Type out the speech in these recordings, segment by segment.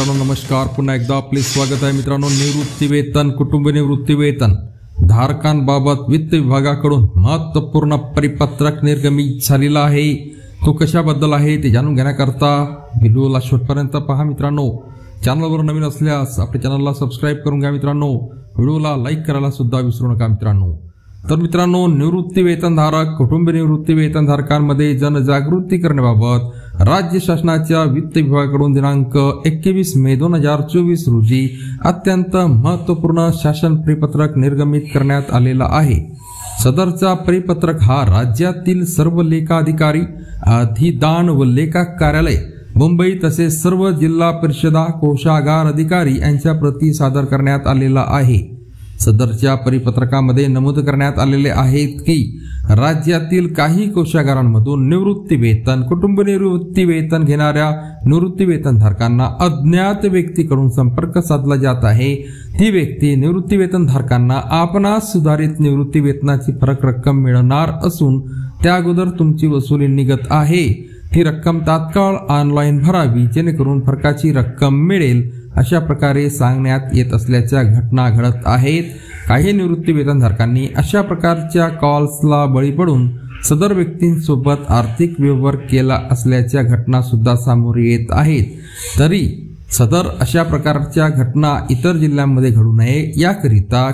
मित्रांनो नमस्कार, पुन्हा एकदा आपले स्वागत आहे मित्रांनो। निवृत्ती वेतन, कुटुंब निवृत्ती वेतन धारकांबाबत वित्त विभागाकडून महत्त्वपूर्ण परिपत्रक निर्गमित झालेला आहे। तो कशाबद्दल आहे ते जाणून घेण्याकरता व्हिडिओला शेवटपर्यंत पहा मित्रांनो। चॅनलवर नवीन असल्यास आपल्या चॅनलला सबस्क्राइब करून घ्या मित्रांनो। व्हिडिओला लाईक करायला सुद्धा विसरू नका मित्रांनो। तर मित्रांनो, निवृत्ती वेतनधारक, कुटुंब निवृत्ती वेतनधारकांमध्ये जनजागृती करण्याबाबत राज्य शासनाच्या वित्त विभागाकडून दिनांक 21 मे 2024 रोजी अत्यंत महत्त्वपूर्ण शासन परिपत्रक निर्गमित करण्यात आलेला आहे। सदरचा परिपत्रक हा राज्यातील सर्व लेखाधिकारी, अधिदान व लेखा कार्यालय मुंबई तसेच सर्व जिल्हा परिषदा, कोषागार अधिकारी यांच्या प्रती सादर करण्यात आलेला आहे। सदरच्या परिपत्रकामध्ये नमूद करण्यात आलेले आहे की राज्यातील काही कोषागारांमधून निवृत्ती वेतन, कुटुंब निवृत्ती वेतन घेणाऱ्या निवृत्ती वेतनधारकांना अज्ञात व्यक्तीकडून संपर्क साधला जात आहे। ती व्यक्ती निवृत्ती वेतनधारकांना आपणास सुधारित निवृत्ती वेतनाची फरक रक्कम मिळणार असून त्या अगोदर तुमची वसुली निघत आहे, ती रक्कम तात्काळ ऑनलाईन भरावी जेणेकरून फरकाची रक्कम मिळेल, अशा प्रकारे सांगण्यात येत असल्याच्या घटना घडत आहेत। काही निवृत्ती वेतनधारकांनी अशा प्रकारच्या कॉल्सला बळी पडून सदर व्यक्तींसोबत आर्थिक व्यवहार केला असल्याच्या घटना सुद्धा समोर येत आहेत। तरी सदर अशा प्रकारच्या घटना इतर जिल्ह्यांमध्ये घडू नये याकरिता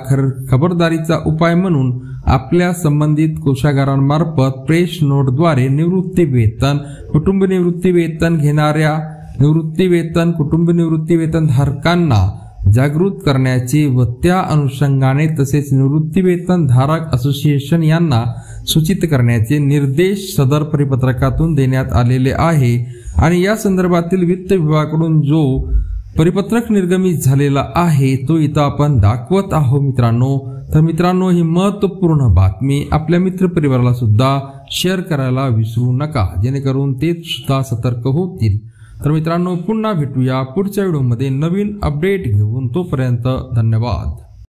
खबरदारीचा उपाय म्हणून आपल्या संबंधित कोषागारांमार्फत प्रेस नोटद्वारे निवृत्ती वेतन, कुटुंब निवृत्ती वेतन घेणाऱ्या निवृत्ती वेतन, कुटुंब निवृत्ती वेतनधारकांना जागृत करण्याचे व त्या अनुषंगाने तसेच निवृत्ती वेतन धारक असोसिएशन यांना सूचित करण्याचे निर्देश सदर परिपत्रकातून देण्यात आलेले आहे। आणि या संदर्भातील वित्त विभागाकडून जो परिपत्रक निर्गमित झालेला आहे तो इथं आपण दाखवत आहोत मित्रांनो। तर मित्रांनो, ही महत्त्वपूर्ण बातमी आपल्या मित्रपरिवाराला सुद्धा शेअर करायला विसरू नका, जेणेकरून ते सुद्धा सतर्क होतील। तर मित्रांनो, पुन्हा भेटूया पुढच्या व्हिडिओमध्ये नवीन अपडेट घेऊन। तोपर्यंत धन्यवाद।